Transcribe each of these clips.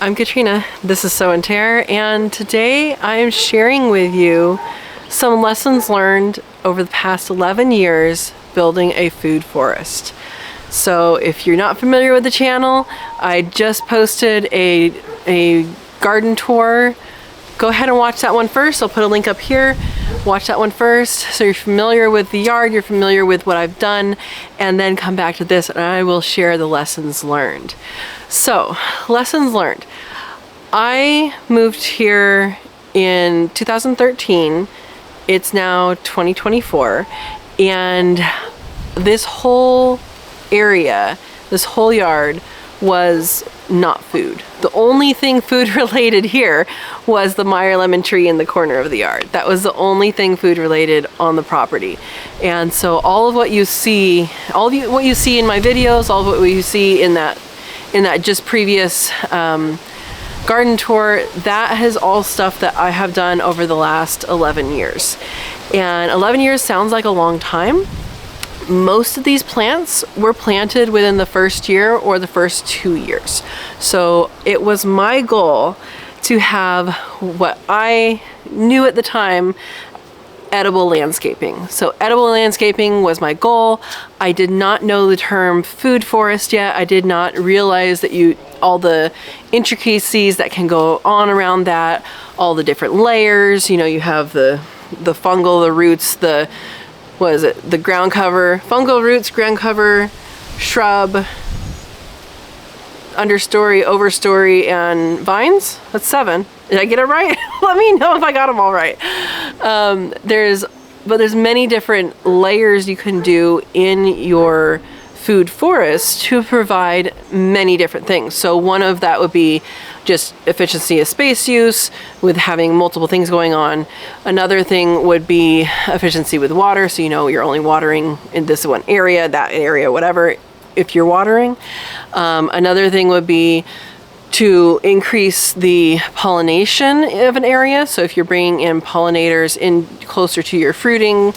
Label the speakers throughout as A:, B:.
A: I'm Katrina, this is Tare, and today I am sharing with you some lessons learned over the past 11 years building a food forest. So if you're not familiar with the channel, I just posted a garden tour. Go ahead and watch that one first. I'll put a link up here. Watch that one first so you're familiar with the yard, you're familiar with what I've done, and then come back to this and I will share the lessons learned. So, lessons learned. I moved here in 2013. It's now 2024, and this whole area, this whole yard was not food. The only thing food related here was the Meyer lemon tree in the corner of the yard. That was the only thing food related on the property. And so all of what you see, what you see in my videos, all of what you see in that just previous garden tour, that is all stuff that I have done over the last 11 years. And 11 years sounds like a long time. Most of these plants were planted within the first year or the first 2 years. So it was my goal to have what I knew at the time edible landscaping. So edible landscaping was my goal. I did not know the term food forest yet. I did not realize that all the intricacies that can go on around that, all the different layers. You know, you have the fungal, the roots, the ground cover, fungal roots, ground cover, shrub, understory, overstory, and vines. That's 7. Did I get it right? Let me know if I got them all right. There's many different layers you can do in your food forest to provide many different things. So one of that would be just efficiency of space use with having multiple things going on. Another thing would be efficiency with water. So you know you're only watering in this one area, that area, whatever, if you're watering. Another thing would be to increase the pollination of an area. So if you're bringing in pollinators in closer to your fruiting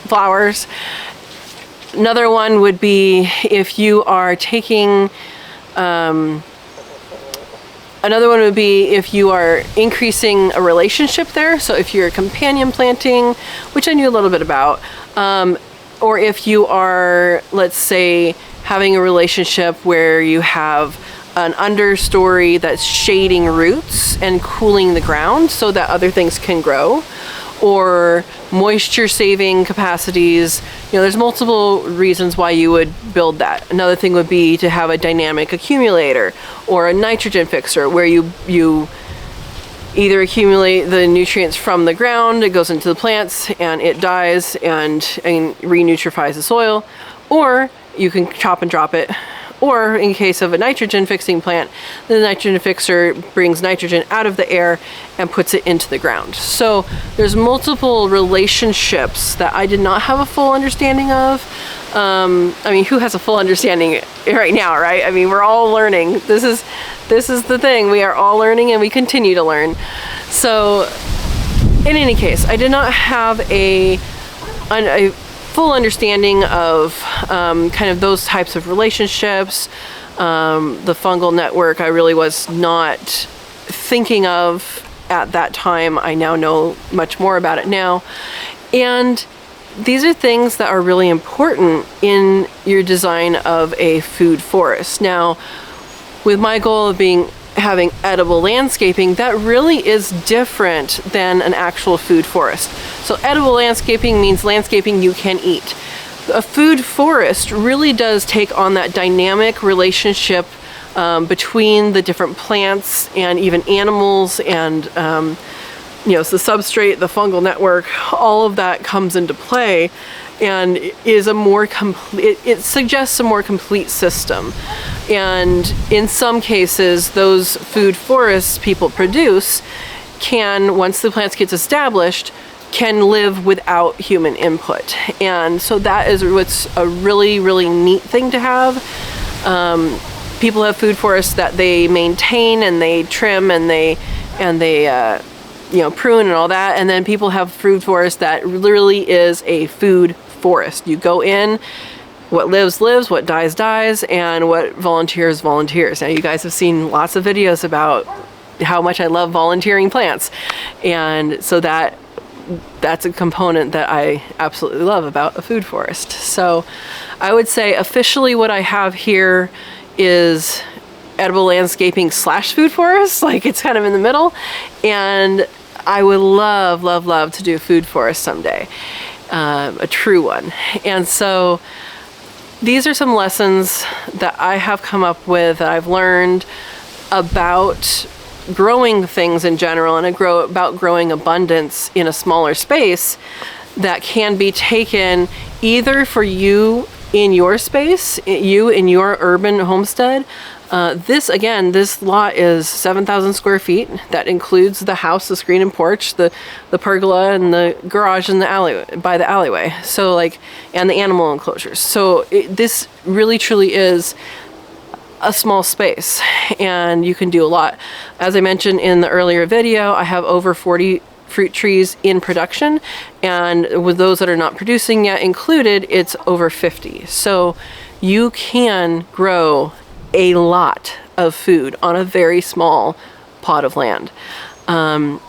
A: flowers. Another one would be if you are taking, another one would be if you are increasing a relationship there. So if you're companion planting, which I knew a little bit about, or if you are, let's say, having a relationship where you have an understory that's shading roots and cooling the ground so that other things can grow, or moisture saving capacities. You know, there's multiple reasons why you would build that. Another thing would be to have a dynamic accumulator or a nitrogen fixer where you either accumulate the nutrients from the ground, it goes into the plants and it dies and re-nutrifies the soil, or you can chop and drop it. Or in case of a nitrogen fixing plant, the nitrogen fixer brings nitrogen out of the air and puts it into the ground. So there's multiple relationships that I did not have a full understanding of. I mean, who has a full understanding right now, right? I mean, we're all learning. This is the thing. We are all learning and we continue to learn. So in any case, I did not have a full understanding of kind of those types of relationships. The fungal network I really was not thinking of at that time. I now know much more about it now. And these are things that are really important in your design of a food forest. Now, with my goal of having edible landscaping, that really is different than an actual food forest. So edible landscaping means landscaping you can eat. A food forest really does take on that dynamic relationship between the different plants and even animals and so the substrate, the fungal network, all of that comes into play and is a more complete, it suggests a more complete system. And in some cases, those food forests people produce can, once the plants gets established, can live without human input. And so that is what's a really, really neat thing to have. People have food forests that they maintain and they trim and they prune and all that. And then people have food forests that literally is a food forest. You go in, what lives, lives, what dies, dies, and what volunteers, volunteers. Now, you guys have seen lots of videos about how much I love volunteering plants. And so that's a component that I absolutely love about a food forest. So I would say officially what I have here is edible landscaping / food forest. Like, it's kind of in the middle. And I would love, love, love to do a food forest someday, a true one. And so these are some lessons that I have come up with, that I've learned about growing things in general, and about growing abundance in a smaller space, that can be taken either for you in your space, you in your urban homestead. This lot is 7,000 square feet. That includes the house, the screen and porch, the pergola, and the garage and the alleyway. So and the animal enclosures. So this really truly is a small space, and you can do a lot. As I mentioned in the earlier video, I have over 40 fruit trees in production, and with those that are not producing yet included, it's over 50. So you can grow a lot of food on a very small pot of land. All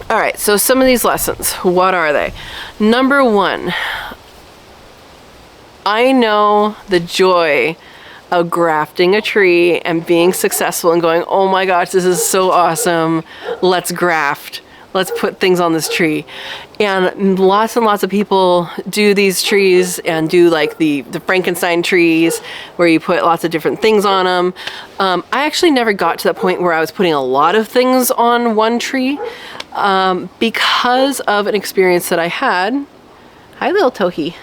A: right, so some of these lessons, what are they? Number one, I know the joy of grafting a tree and being successful and going, oh my gosh, this is so awesome. Let's graft. Let's put things on this tree. And lots of people do these trees and do like the Frankenstein trees where you put lots of different things on them. I actually never got to that point where I was putting a lot of things on one tree because of an experience that I had. Hi, little Tohi.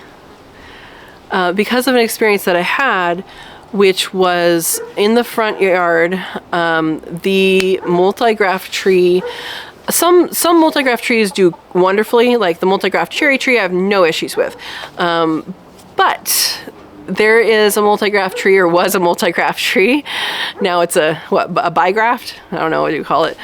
A: Because of an experience that I had, which was in the front yard, the multi-graft tree. Some multi-graft trees do wonderfully, like the multi-graft cherry tree I have no issues with. But there is a multi-graft tree, or was a multi-graft tree. Now it's a bigraft? I don't know what you call it.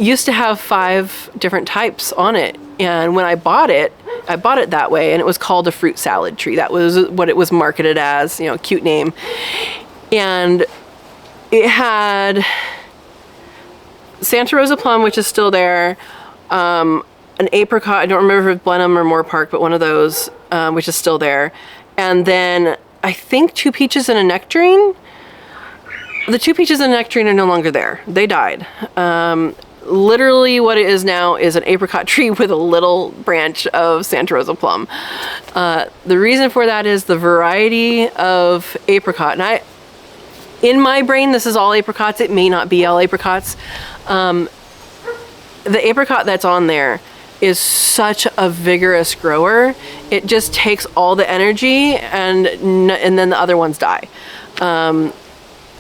A: Used to have 5 different types on it. And when I bought it that way, and it was called a fruit salad tree. That was what it was marketed as, cute name. And it had Santa Rosa plum, which is still there, an apricot, I don't remember if it was Blenheim or Moore Park, but one of those, which is still there. And then I think 2 peaches and a nectarine. The 2 peaches and a nectarine are no longer there. They died. Literally what it is now is an apricot tree with a little branch of Santa Rosa plum. The reason for that is the variety of apricot. And in my brain, this is all apricots. It may not be all apricots. The apricot that's on there is such a vigorous grower. It just takes all the energy, and then the other ones die.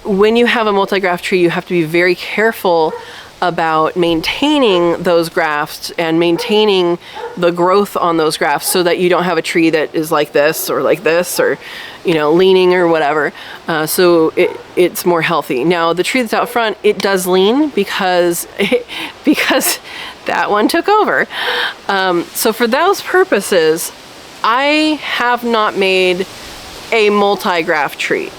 A: When you have a multi-graft tree, you have to be very careful about maintaining those grafts and maintaining the growth on those grafts, so that you don't have a tree that is like this or leaning or whatever. So it's more healthy. Now the tree that's out front, it does lean because that one took over. So for those purposes, I have not made a multi-graft tree.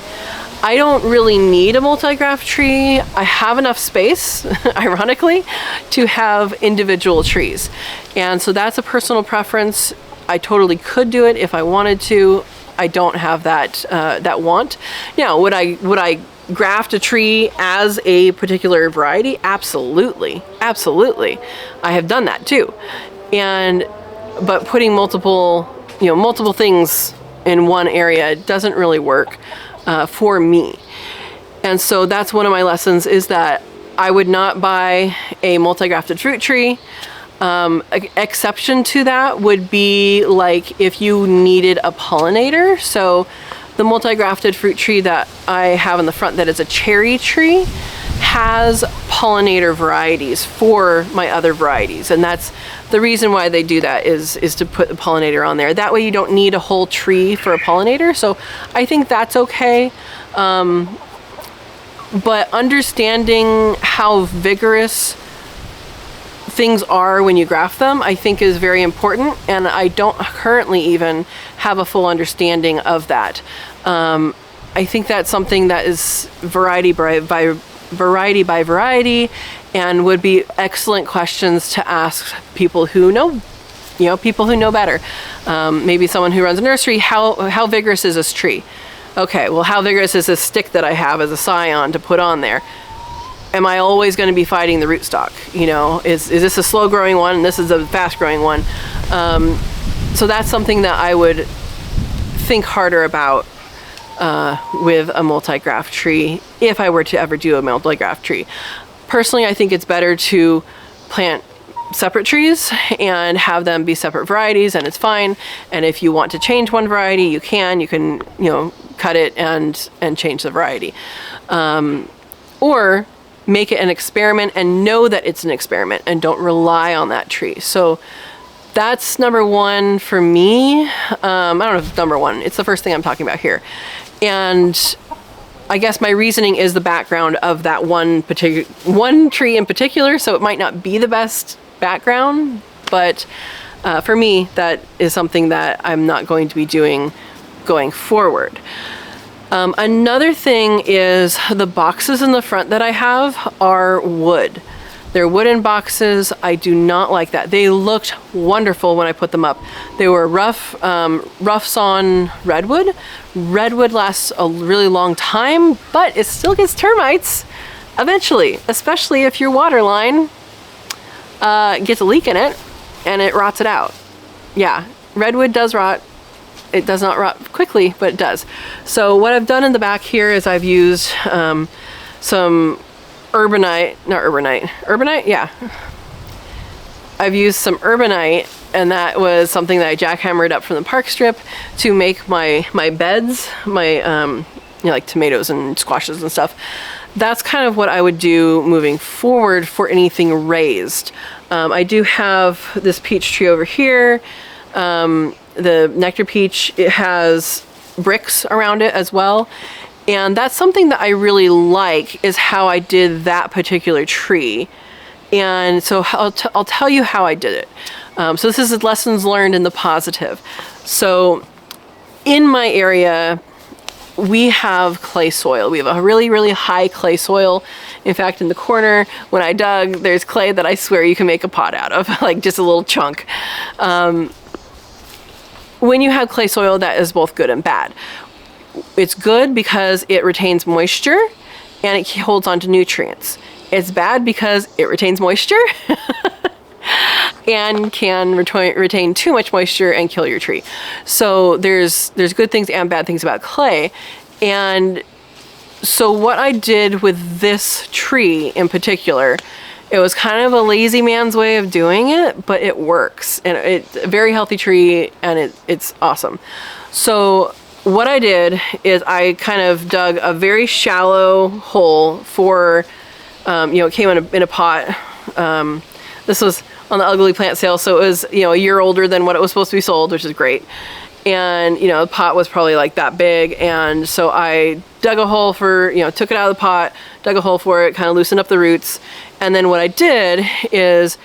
A: I don't really need a multi-graft tree. I have enough space, ironically, to have individual trees. And so that's a personal preference. I totally could do it if I wanted to. I don't have that want. Now, would I graft a tree as a particular variety? Absolutely. Absolutely. I have done that too. But putting multiple things in one area doesn't really work for me. And so that's one of my lessons, is that I would not buy a multi-grafted fruit tree. Exception to that would be like if you needed a pollinator. So the multi-grafted fruit tree that I have in the front, that is a cherry tree, has pollinator varieties for my other varieties. And that's the reason why they do that, is to put the pollinator on there. That way you don't need a whole tree for a pollinator. So I think that's okay. But understanding how vigorous things are when you graft them, I think is very important, and I don't currently even have a full understanding of that. I think that's something that is variety by variety, and would be excellent questions to ask people who know, people who know better. Maybe someone who runs a nursery. How vigorous is this tree? Okay, well, how vigorous is this stick that I have as a scion to put on there? Am I always going to be fighting the rootstock? Is this a slow growing one and this is a fast growing one? So that's something that I would think harder about with a multi-graft tree if I were to ever do a multi-graft tree. Personally, I think it's better to plant separate trees and have them be separate varieties, and it's fine. And if you want to change one variety, you can cut it and change the variety. Or make it an experiment and know that it's an experiment and don't rely on that tree. So that's number one for me. I don't know if it's number one. It's the first thing I'm talking about here. And I guess my reasoning is the background of that one tree in particular. So it might not be the best background, but for me, that is something that I'm not going to be doing going forward. Another thing is the boxes in the front that I have are wood. They're wooden boxes. I do not like that. They looked wonderful when I put them up. They were rough sawn redwood. Redwood lasts a really long time, but it still gets termites eventually, especially if your water line gets a leak in it and it rots it out. Yeah, redwood does rot. It does not rot quickly, but it does. So what I've done in the back here is I've used some urbanite, yeah. I've used some urbanite, and that was something that I jackhammered up from the park strip to make my beds, like tomatoes and squashes and stuff. That's kind of what I would do moving forward for anything raised. I do have this peach tree over here. The nectar peach, it has bricks around it as well. And that's something that I really like, is how I did that particular tree. And so I'll tell you how I did it. So this is lessons learned in the positive. So in my area, we have clay soil. We have a really, really high clay soil. In fact, in the corner, when I dug, there's clay that I swear you can make a pot out of, like just a little chunk. When you have clay soil, that is both good and bad. It's good because it retains moisture and it holds on to nutrients. It's bad because it retains moisture and can retain too much moisture and kill your tree. So there's good things and bad things about clay. And so what I did with this tree in particular, it was kind of a lazy man's way of doing it, but it works. And it's a very healthy tree, and it's awesome. So what I did is I kind of dug a very shallow hole for, it came in a pot. This was on the Ugly Plant sale, so it was, a year older than what it was supposed to be sold, which is great. And, the pot was probably like that big. And so I dug a hole for, took it out of the pot, dug a hole for it, kind of loosened up the roots. And then what I did is,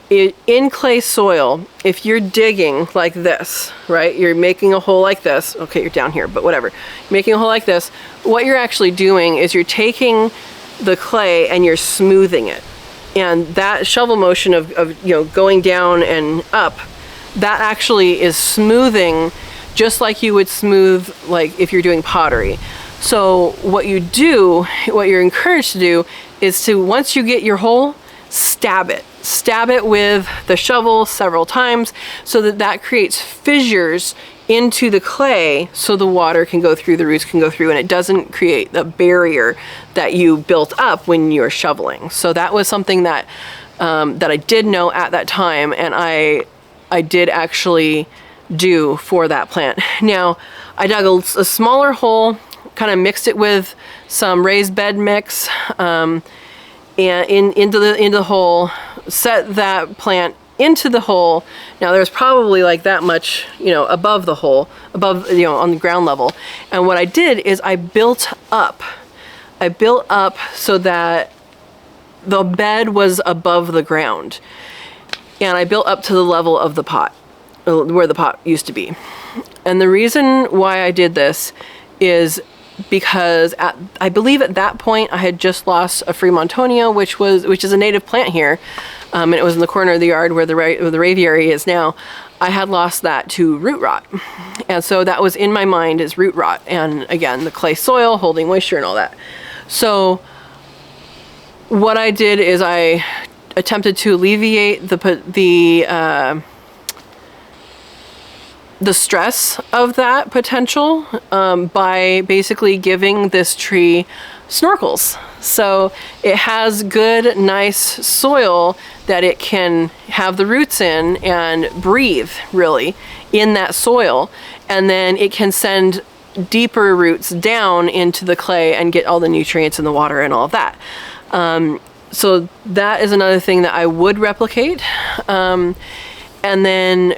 A: in clay soil, if you're digging like this, right, you're making a hole like this. Okay, you're down here, but whatever. You're making a hole like this. What you're actually doing is you're taking the clay and you're smoothing it. And that shovel motion of going down and up, that actually is smoothing just like you would smooth like if you're doing pottery. So what you're encouraged to do is to, once you get your hole, stab it with the shovel several times so that creates fissures into the clay so the water can go through, the roots can go through, and it doesn't create the barrier that you built up when you're shoveling. So that was something that I did know at that time, and I did actually do for that plant. Now, I dug a smaller hole, kind of mixed it with some raised bed mix, and into the hole, set that plant into the hole. Now there's probably like that much, above the hole, on the ground level. And what I did is I built up so that the bed was above the ground. and I built up to the level of the pot, where the pot used to be. And the reason why I did this is because I believe at that point I had just lost a Fremontonia, which is a native plant here, and it was in the corner of the yard where the raviary is now. I had lost that to root rot, and so that was in my mind as root rot, and again the clay soil holding moisture and all that. So what I did is I attempted to alleviate the stress of that potential by basically giving this tree snorkels. So it has good, nice soil that it can have the roots in and breathe really in that soil. And then it can send deeper roots down into the clay and get all the nutrients in the water and all of that. So that is another thing that I would replicate. And then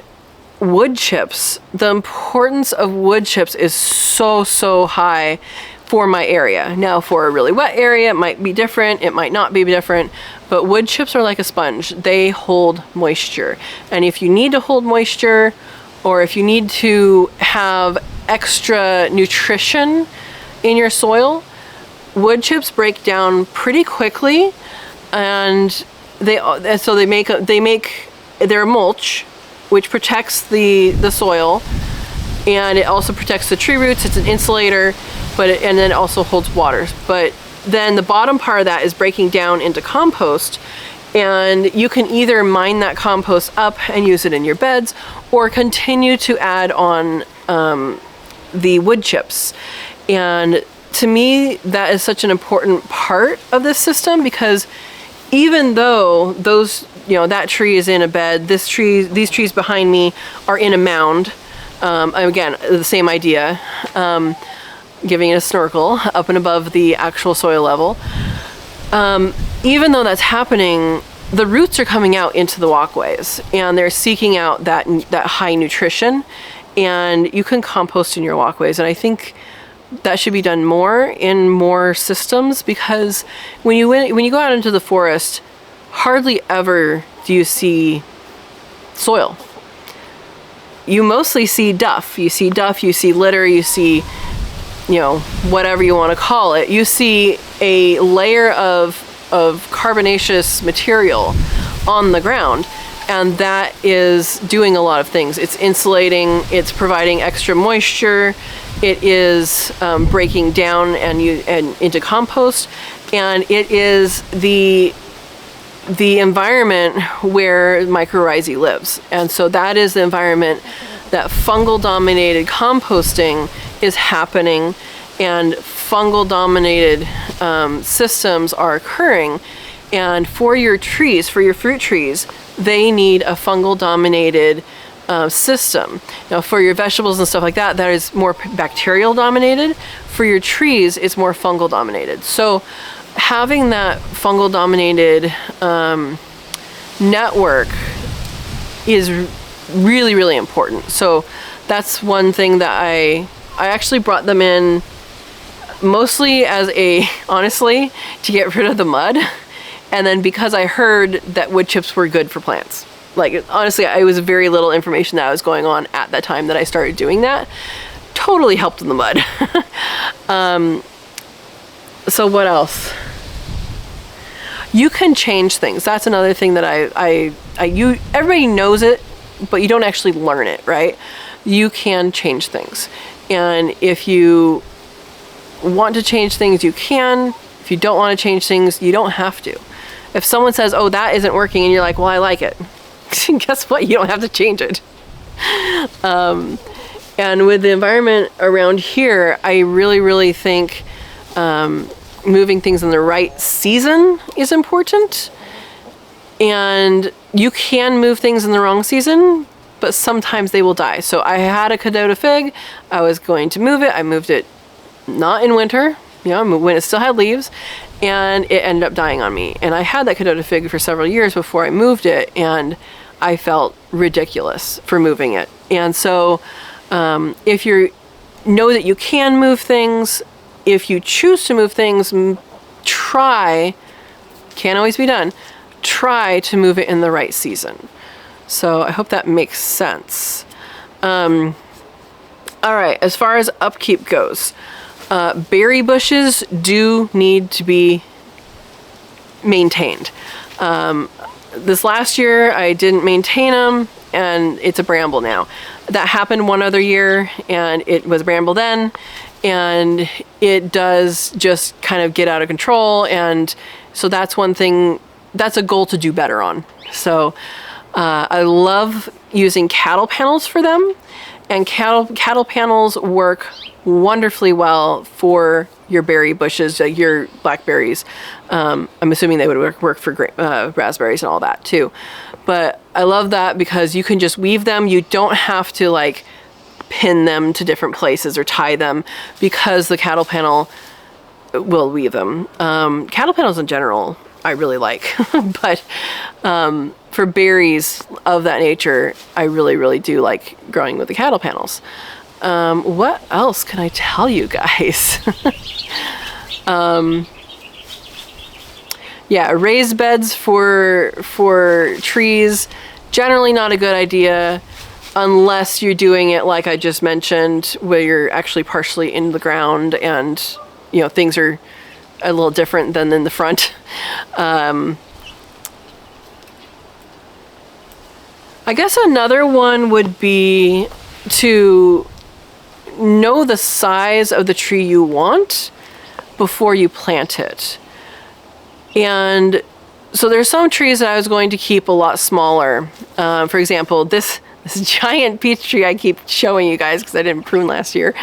A: wood chips, the importance of wood chips is so high for my area. Now for a really wet area, it might be different, it might not be different, but wood chips are like a sponge. They hold moisture. And if you need to hold moisture, or if you need to have extra nutrition in your soil, wood chips break down pretty quickly, and they're a mulch, which protects the soil, and it also protects the tree roots. It's an insulator, and then it also holds water. But then the bottom part of that is breaking down into compost, and you can either mine that compost up and use it in your beds, or continue to add on the wood chips. And to me, that is such an important part of this system, because even though that tree is in a bed, these trees behind me are in a mound. Again, the same idea, giving it a snorkel up and above the actual soil level. Even though that's happening, the roots are coming out into the walkways, and they're seeking out that high nutrition, and you can compost in your walkways. And I think that should be done more in more systems, because when you go out into the forest, hardly ever do you see soil. You mostly see duff. You see litter, you see, whatever you want to call it. You see a layer of carbonaceous material on the ground, and that is doing a lot of things. It's insulating, it's providing extra moisture, it is breaking down and into compost, and it is the environment where mycorrhizae lives. And so that is the environment that fungal dominated composting is happening, and fungal dominated systems are occurring. And for your trees, for your fruit trees, they need a fungal dominated system. Now for your vegetables and stuff like that, that is more bacterial dominated. For your trees, it's more fungal dominated. So having that fungal dominated network is really, really important. So that's one thing that I actually brought them in mostly honestly, to get rid of the mud. And then because I heard that wood chips were good for plants. Like, honestly, it was very little information that was going on at that time that I started doing that. Totally helped in the mud. So what else? You can change things. That's another thing that everybody knows it, but you don't actually learn it, right? You can change things. And if you want to change things, you can. If you don't want to change things, you don't have to. If someone says, oh, that isn't working, and you're like, well, I like it. Guess what? You don't have to change it. And with the environment around here, I really, really think moving things in the right season is important. And you can move things in the wrong season, but sometimes they will die. So I had a Cadota fig. I was going to move it. I moved it not in winter, when it still had leaves, and it ended up dying on me. And I had that Cadota fig for several years before I moved it, and I felt ridiculous for moving it. And so if you know that you can move things, if you choose to move things, try, can't always be done, try to move it in the right season. So I hope that makes sense. All right, as far as upkeep goes, berry bushes do need to be maintained. This last year I didn't maintain them, and it's a bramble now. That happened one other year, and it was a bramble then, and it does just kind of get out of control, and so that's one thing, that's a goal to do better on. So I love using cattle panels for them, and cattle panels work wonderfully well for your berry bushes, your blackberries. I'm assuming they would work for raspberries and all that too. But I love that because you can just weave them. You don't have to like pin them to different places or tie them, because the cattle panel will weave them. Cattle panels in general I really like, but for berries of that nature, I really do like growing with the cattle panels. What else can I tell you guys? Yeah, raised beds for trees, generally not a good idea unless you're doing it like I just mentioned, where you're actually partially in the ground and, you know, things are a little different than in the front. I guess another one would be to know the size of the tree you want before you plant it. And so there's some trees that I was going to keep a lot smaller. For example, this giant peach tree I keep showing you guys because I didn't prune last year,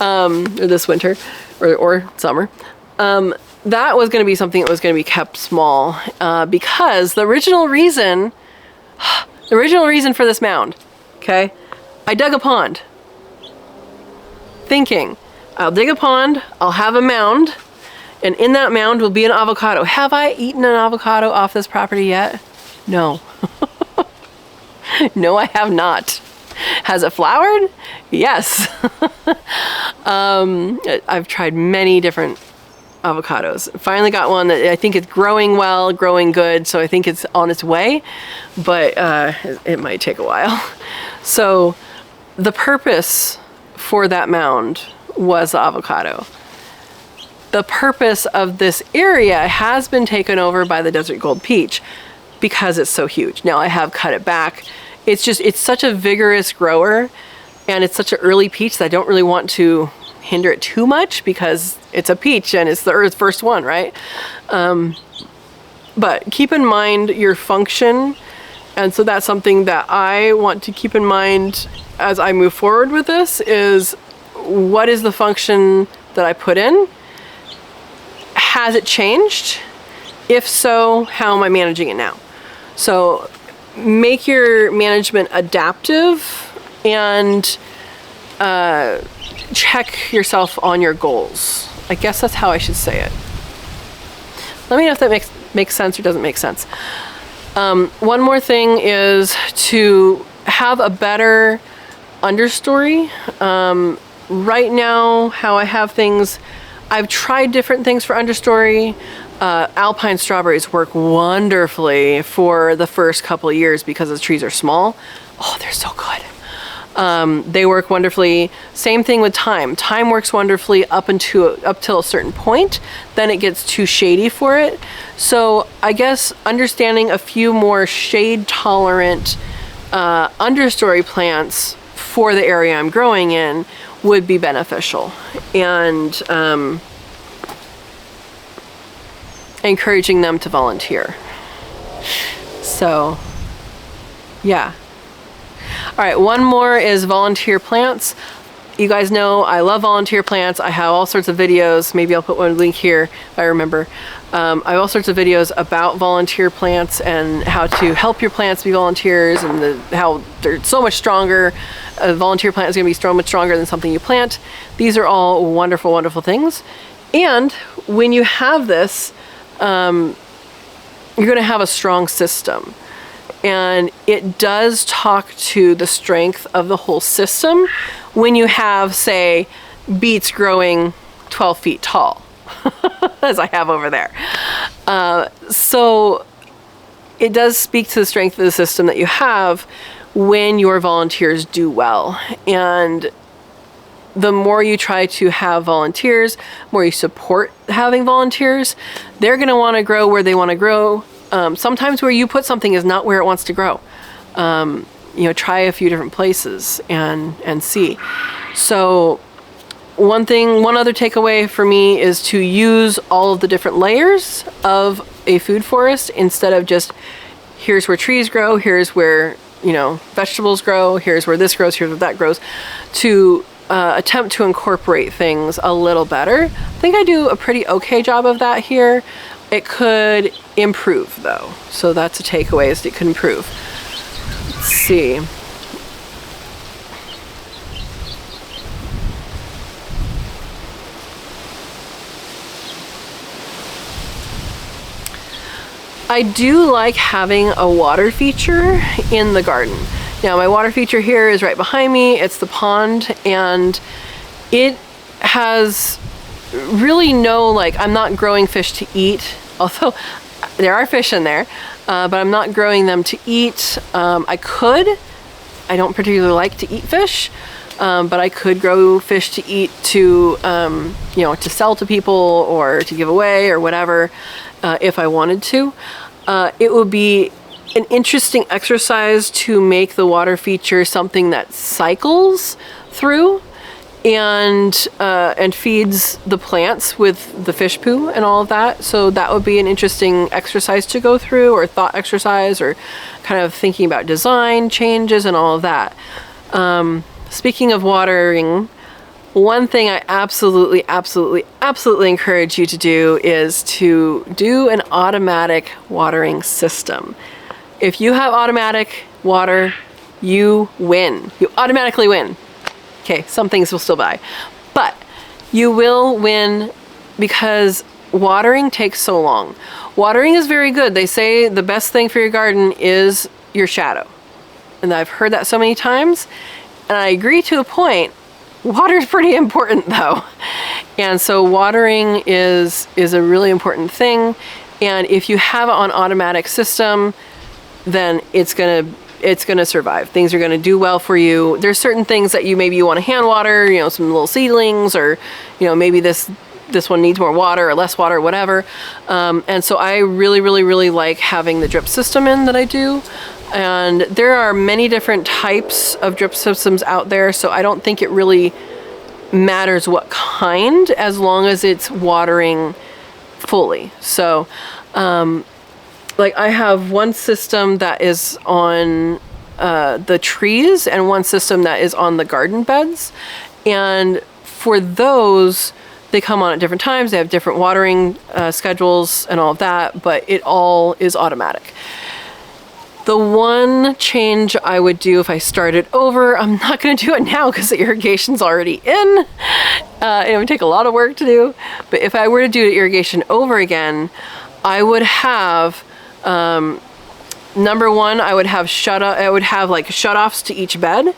A: or this winter, or summer. That was going to be something that was going to be kept small, because the original reason for this mound, okay, I dug a pond, thinking I'll dig a pond, I'll have a mound, and in that mound will be an avocado. Have I eaten an avocado off this property yet? No. No, I have not. Has it flowered? Yes. I've tried many different avocados. Finally got one that I think is growing well, growing good, so I think it's on its way, but it might take a while. So the purpose for that mound was the avocado. The purpose of this area has been taken over by the desert gold peach because it's so huge. Now I have cut it back. It's such a vigorous grower, and it's such an early peach that I don't really want to hinder it too much because it's a peach and it's the earth's first one, right? But keep in mind your function, and so that's something that I want to keep in mind as I move forward with this, is what is the function that I put in? Has it changed? If so, how am I managing it now? So make your management adaptive, and check yourself on your goals. I guess that's how I should say it. Let me know if that makes sense or doesn't make sense. One more thing is to have a better understory. Right now, how I have things, I've tried different things for understory. Alpine strawberries work wonderfully for the first couple of years because the trees are small. Oh, they're so good. They work wonderfully. Same thing with thyme. Thyme works wonderfully up till a certain point. Then it gets too shady for it. So I guess understanding a few more shade tolerant understory plants for the area I'm growing in would be beneficial. And encouraging them to volunteer. So, yeah. All right, one more is volunteer plants. You guys know I love volunteer plants. I have all sorts of videos. Maybe I'll put one link here if I remember. I have all sorts of videos about volunteer plants and how to help your plants be volunteers, and how they're so much stronger. A volunteer plant is going to be so much stronger than something you plant. These are all wonderful, wonderful things. And when you have this, you're going to have a strong system. And it does talk to the strength of the whole system when you have, say, beets growing 12 feet tall, as I have over there. So it does speak to the strength of the system that you have when your volunteers do well. And the more you try to have volunteers, more you support having volunteers, they're going to want to grow where they want to grow. Sometimes where you put something is not where it wants to grow. Try a few different places and see. So one other takeaway for me is to use all of the different layers of a food forest instead of just, here's where trees grow, here's where, vegetables grow, here's where this grows, here's where that grows, to attempt to incorporate things a little better. I think I do a pretty okay job of that here. It could improve though. So that's a takeaway, is it could improve. Let's see. I do like having a water feature in the garden. Now my water feature here is right behind me. It's the pond, and it has really no, I'm not growing fish to eat, although there are fish in there, but I'm not growing them to eat. I don't particularly like to eat fish, but I could grow fish to eat to sell to people or to give away or whatever, if I wanted to. It would be an interesting exercise to make the water feature something that cycles through and feeds the plants with the fish poo and all of that. So that would be an interesting exercise to go through, or thought exercise, or kind of thinking about design changes and all of that. Speaking of watering, one thing I absolutely encourage you to do is to do an automatic watering system. If you have automatic water, you win. You automatically win. Okay, some things will still die, but you will win because watering takes so long. Watering is very good. They say the best thing for your garden is your shadow. And I've heard that so many times, and I agree to a point. Water is pretty important though. And so watering is a really important thing. And if you have it on automatic system, then it's gonna survive. Things are gonna do well for you. There's certain things that you want to hand water, some little seedlings, or maybe this one needs more water or less water, whatever. And so I really like having the drip system in that I do. And there are many different types of drip systems out there, so I don't think it really matters what kind, as long as it's watering fully. So I have one system that is on the trees and one system that is on the garden beds, and for those they come on at different times. They have different watering schedules and all of that, but it all is automatic. The one change I would do if I started over, I'm not going to do it now because the irrigation's already in. It would take a lot of work to do. But if I were to do the irrigation over again, I would have, number one, I would have shutoffs to each bed.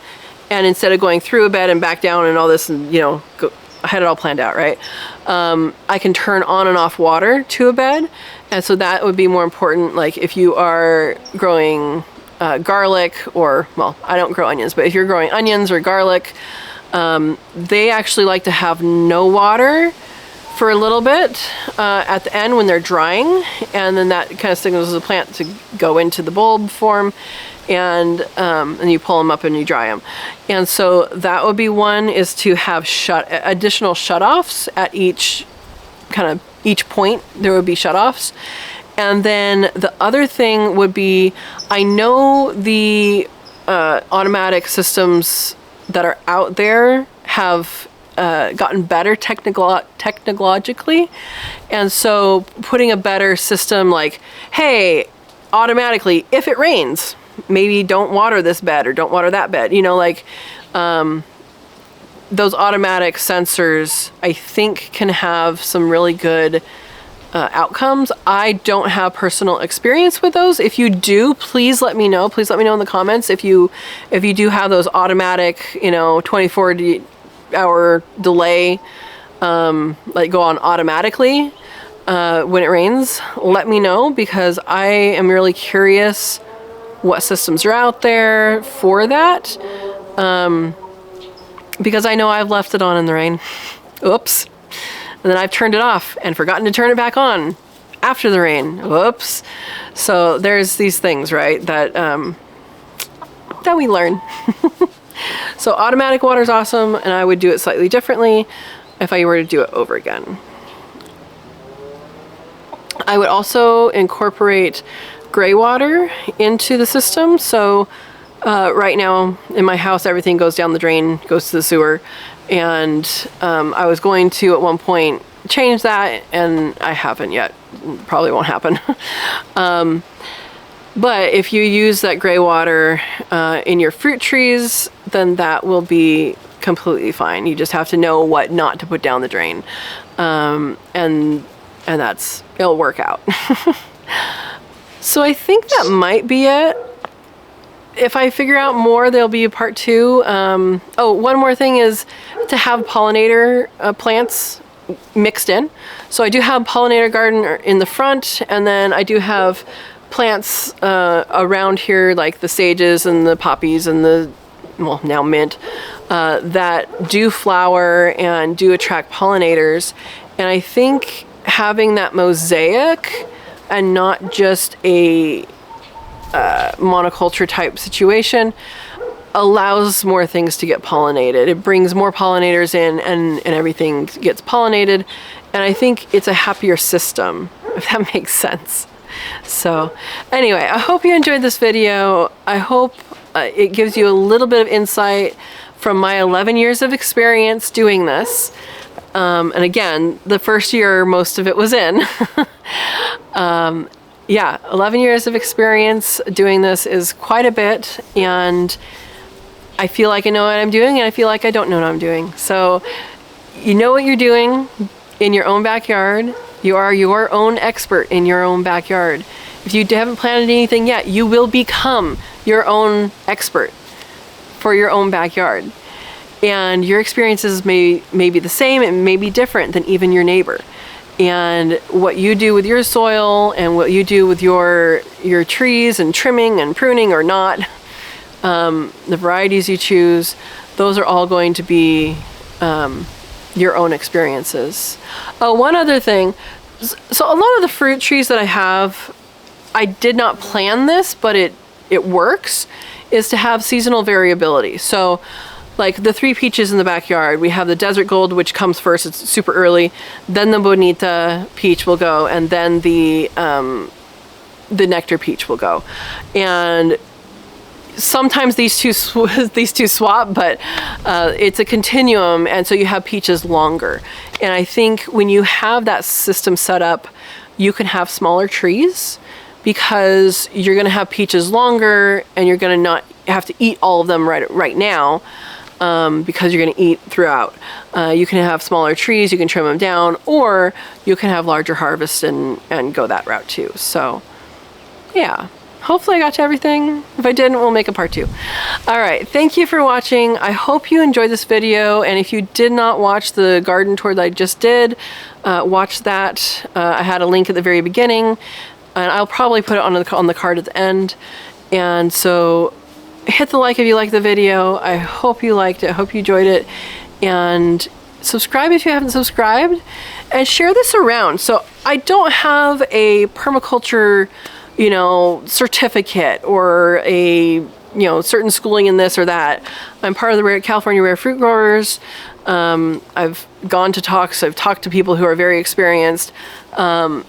A: And instead of going through a bed and back down and all this, and I had it all planned out, right? I can turn on and off water to a bed. And so that would be more important, like if you are growing garlic, or, well, I don't grow onions, but if you're growing onions or garlic, they actually like to have no water for a little bit at the end when they're drying, and then that kind of signals the plant to go into the bulb form, and you pull them up and you dry them. And so that would be one, is to have additional shutoffs at each point. There would be shutoffs. And then the other thing would be, I know the automatic systems that are out there have gotten better technologically, and so putting a better system like, hey, automatically, if it rains, maybe don't water this bed or don't water that bed, those automatic sensors, I think, can have some really good outcomes. I don't have personal experience with those. If you do, please let me know. Please let me know in the comments if you do have those automatic, 24-hour delay, go on automatically. when it rains, let me know, because I am really curious what systems are out there for that. Because I know I've left it on in the rain. Oops. And then I've turned it off and forgotten to turn it back on after the rain. Whoops. So there's these things, right, that that we learn. So automatic water is awesome, and I would do it slightly differently if I were to do it over again. I would also incorporate gray water into the system. So right now in my house, everything goes down the drain, goes to the sewer. And I was going to at one point change that, and I haven't yet. Probably won't happen. But if you use that gray water in your fruit trees, then that will be completely fine. You just have to know what not to put down the drain. And it'll work out. So I think that might be it. If I figure out more, there'll be a part 2. Oh, one more thing is to have pollinator plants mixed in. So I do have pollinator garden in the front, and then I do have plants around here, like the sages and the poppies and the, well, now mint, that do flower and do attract pollinators. And I think having that mosaic and not just a monoculture type situation allows more things to get pollinated. It brings more pollinators in, and everything gets pollinated. And I think it's a happier system, if that makes sense. So anyway, I hope you enjoyed this video. I hope it gives you a little bit of insight from my 11 years of experience doing this. And again, the first year most of it was in. Yeah, 11 years of experience doing this is quite a bit, and I feel like I know what I'm doing, and I feel like I don't know what I'm doing. So you know what you're doing in your own backyard. You are your own expert in your own backyard. If you haven't planted anything yet, you will become your own expert for your own backyard. And your experiences may be the same, it may be different than even your neighbor. And what you do with your soil and what you do with your trees and trimming and pruning or not, the varieties you choose, those are all going to be your own experiences. One other thing, so a lot of the fruit trees that I have, I did not plan this, but it works, is to have seasonal variability. So like the 3 peaches in the backyard, we have the Desert Gold, which comes first, it's super early, then the Bonita peach will go, and then the Nectar peach will go. And sometimes these two swap, but it's a continuum, and so you have peaches longer. And I think when you have that system set up, you can have smaller trees, because you're gonna have peaches longer, and you're gonna not have to eat all of them right now. Because you're going to eat throughout. You can have smaller trees, you can trim them down, or you can have larger harvests and go that route too. So yeah, hopefully I got to everything. If I didn't, we'll make a part 2. All right, thank you for watching. I hope you enjoyed this video, and if you did not watch the garden tour that I just did, watch that. I had a link at the very beginning, and I'll probably put it on the card at the end. And so hit the like if you liked the video. I hope you liked it. I hope you enjoyed it. And subscribe if you haven't subscribed. And share this around. So I don't have a permaculture, certificate or a, certain schooling in this or that. I'm part of the California Rare Fruit Growers. I've gone to talks. I've talked to people who are very experienced. And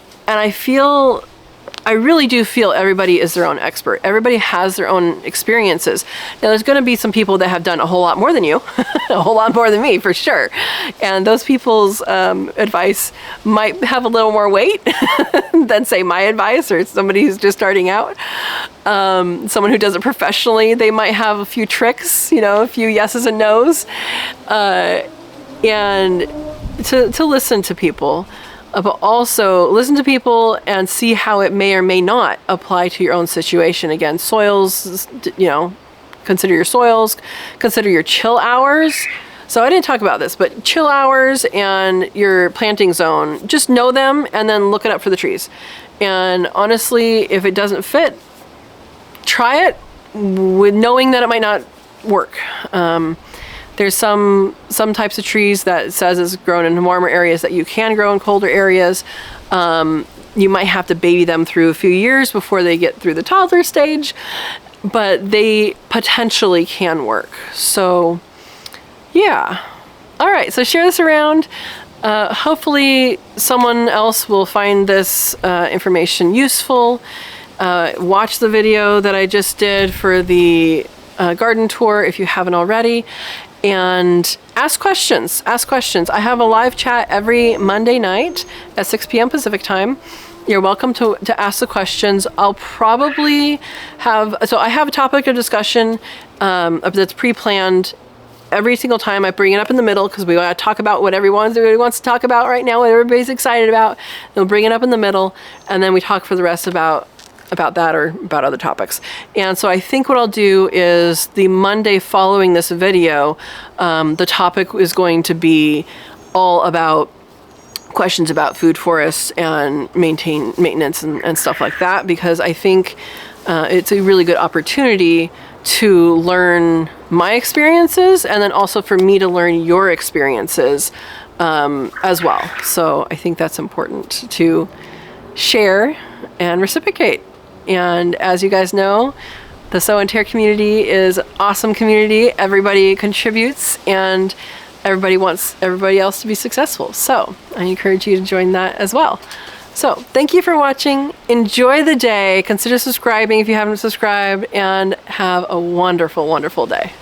A: I really do feel everybody is their own expert. Everybody has their own experiences. Now, there's going to be some people that have done a whole lot more than you, a whole lot more than me, for sure. And those people's advice might have a little more weight than, say, my advice, or somebody who's just starting out. Someone who does it professionally, they might have a few tricks, a few yeses and nos. And to listen to people. But also listen to people and see how it may or may not apply to your own situation. Again, soils, consider your soils, consider your chill hours. So I didn't talk about this, but chill hours and your planting zone, just know them and then look it up for the trees. And honestly, if it doesn't fit, try it with knowing that it might not work. There's some types of trees that it says is grown in warmer areas that you can grow in colder areas. You might have to baby them through a few years before they get through the toddler stage, but they potentially can work. So yeah. All right, so share this around. Hopefully someone else will find this information useful. Watch the video that I just did for the garden tour if you haven't already, and ask questions. I have a live chat every Monday night at 6 p.m. Pacific time. You're welcome to ask the questions. I'll probably have, so I have a topic of discussion that's pre-planned. Every single time I bring it up in the middle because we want to talk about what everybody wants to talk about right now, what everybody's excited about. We'll bring it up in the middle, and then we talk for the rest about that or about other topics. And so I think what I'll do is the Monday following this video, the topic is going to be all about questions about food forests and maintenance and stuff like that, because I think it's a really good opportunity to learn my experiences and then also for me to learn your experiences as well. So I think that's important to share and reciprocate. And as you guys know, the Sow and Tare community is an awesome community. Everybody contributes and everybody wants everybody else to be successful. So I encourage you to join that as well. So thank you for watching. Enjoy the day. Consider subscribing if you haven't subscribed, and have a wonderful, wonderful day.